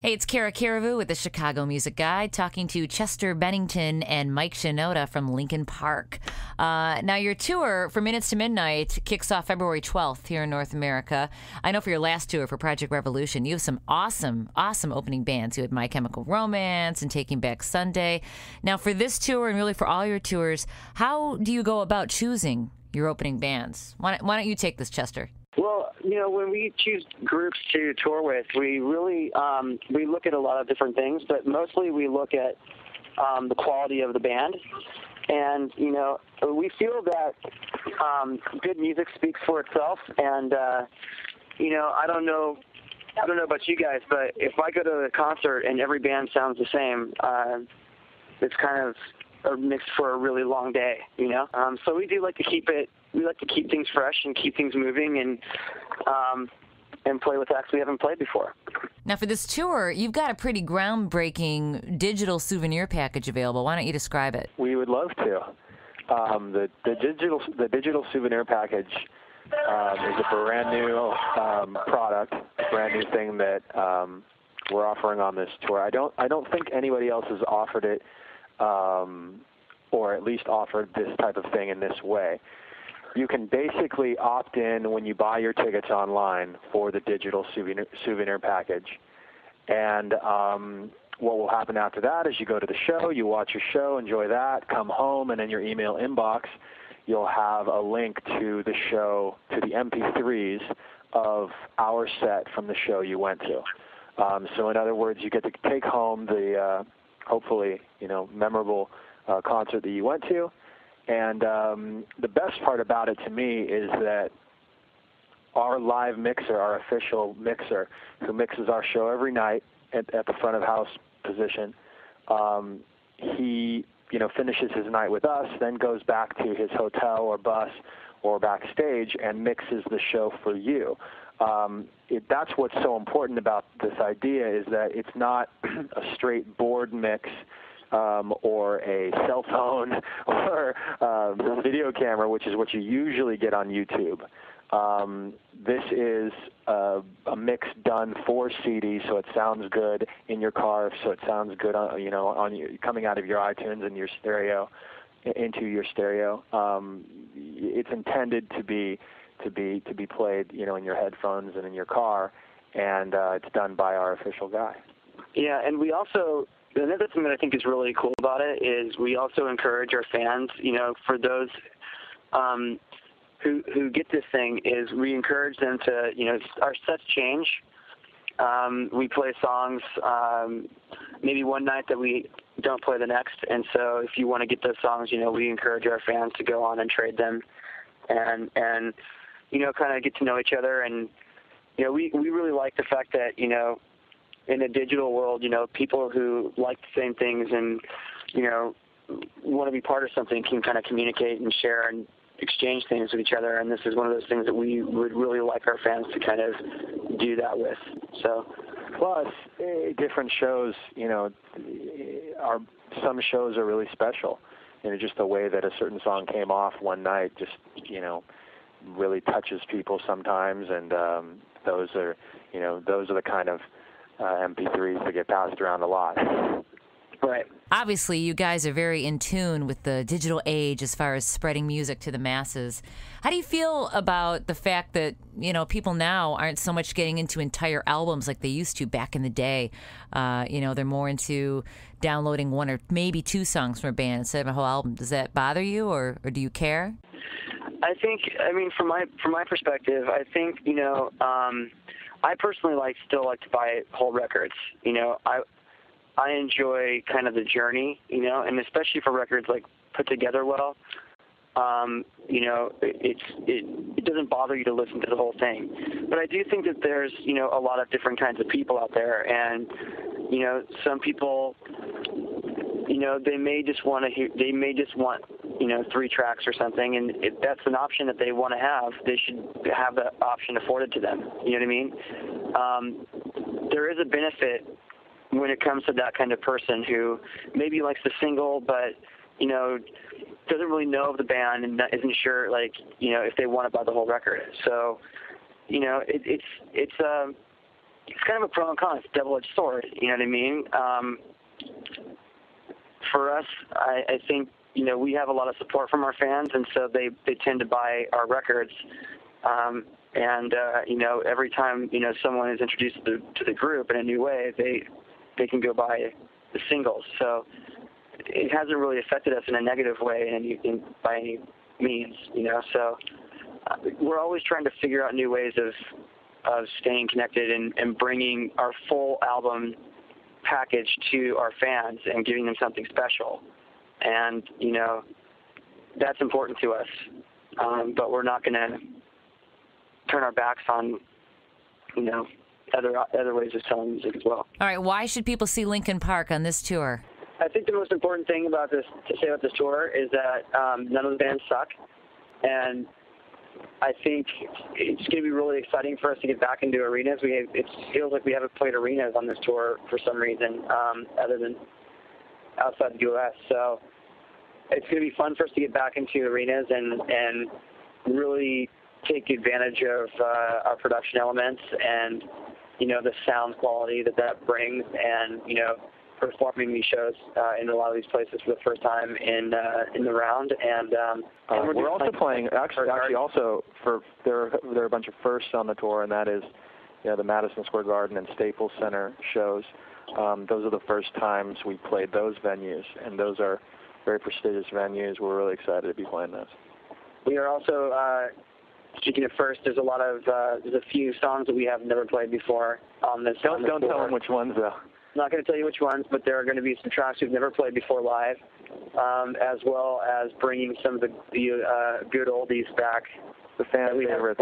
Hey, it's Cara Carriveau with the Chicago Music Guide, talking to Chester Bennington and Mike Shinoda from Linkin Park. Now, your tour for Minutes to Midnight kicks off February 12th here in North America. I know for your last tour for Project Revolution, you have some awesome opening bands. You had My Chemical Romance and Taking Back Sunday. Now, for this tour and really for all your tours, how do you go about choosing your opening bands? Why don't you take this, Chester? Well, when we choose groups to tour with, we really we look at a lot of different things, but mostly we look at the quality of the band. And, we feel that good music speaks for itself. And, I don't know about you guys, but if I go to a concert and every band sounds the same, it's kind of a mix for a really long day, So we do like to keep things fresh and keep things moving and play with acts we haven't played before. Now, for this tour, you've got a pretty groundbreaking digital souvenir package available. Why don't you describe it? We would love to. The digital souvenir package is a brand new product, a brand new thing that we're offering on this tour. I don't think anybody else has offered it, or at least offered this type of thing in this way. You can basically opt in when you buy your tickets online for the digital souvenir package. And what will happen after that is you go to the show, you watch your show, enjoy that, come home, and in your email inbox, you'll have a link to the show, to the MP3s of our set from the show you went to. So in other words, you get to take home the, hopefully, memorable concert that you went to. And the best part about it to me is that our live mixer, our official mixer, who mixes our show every night at the front of house position, he finishes his night with us, then goes back to his hotel or bus or backstage and mixes the show for you. That's what's so important about this idea, is that it's not a straight board mix or a cell phone or a video camera, which is what you usually get on YouTube. This is a mix done for CD, so it sounds good in your car, so it sounds good coming out of your iTunes and your stereo into your stereo. It's intended to be played, in your headphones and in your car, and it's done by our official guy. Yeah, and we also. Another thing that I think is really cool about it is we also encourage our fans, for those who get this thing, is we encourage them to, our sets change. We play songs maybe one night that we don't play the next, and so if you want to get those songs, we encourage our fans to go on and trade them and kind of get to know each other. And, we really like the fact that, in a digital world, people who like the same things and, want to be part of something can kind of communicate and share and exchange things with each other. And this is one of those things that we would really like our fans to kind of do that with. So, plus, different shows, some shows are really special. Just the way that a certain song came off one night just, really touches people sometimes. And those are the kind of MP3s that get passed around a lot. Right. Obviously, you guys are very in tune with the digital age as far as spreading music to the masses. How do you feel about the fact that, people now aren't so much getting into entire albums like they used to back in the day? They're more into downloading one or maybe two songs from a band instead of a whole album. Does that bother you, or do you care? From my perspective, I think, I personally still like to buy whole records. I enjoy kind of the journey, and especially for records put together well. It doesn't bother you to listen to the whole thing. But I do think that there's a lot of different kinds of people out there, and some people they may just want 3 tracks or something, and if that's an option that they want to have, they should have that option afforded to them. You know what I mean? There is a benefit when it comes to that kind of person who maybe likes the single, but doesn't really know of the band and isn't sure if they want to buy the whole record. So it's it's kind of a pro and con. It's a double-edged sword. You know what I mean? For us, I think, you know, we have a lot of support from our fans, and so they tend to buy our records. You know, every time, you know, someone is introduced to the group in a new way, they can go buy the singles. So it hasn't really affected us in a negative way by any means, you know. So we're always trying to figure out new ways of staying connected and bringing our full album package to our fans and giving them something special. And, you know, that's important to us. But we're not going to turn our backs on, you know, other ways of selling music as well. All right, why should people see Linkin Park on this tour? I think the most important thing to say about this tour is that none of the bands suck. And I think it's going to be really exciting for us to get back into arenas. It feels like we haven't played arenas on this tour for some reason, other than outside the U.S. So it's going to be fun for us to get back into arenas and really take advantage of our production elements and, you know, the sound quality that brings, and, you know, performing these shows in a lot of these places for the first time in the round. And we're also playing actually also there are a bunch of firsts on the tour, and that is, you know, the Madison Square Garden and Staples Center shows. Those are the first times we played those venues, and those are very prestigious venues. We're really excited to be playing those. We are also, speaking of first, there's a few songs that we have never played before on this. Don't tell them which ones, though. I'm not going to tell you which ones, but there are going to be some tracks we've never played before live, as well as bringing some of the good oldies back. The fan favorites.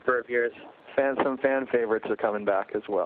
For years. Some fan favorites are coming back as well.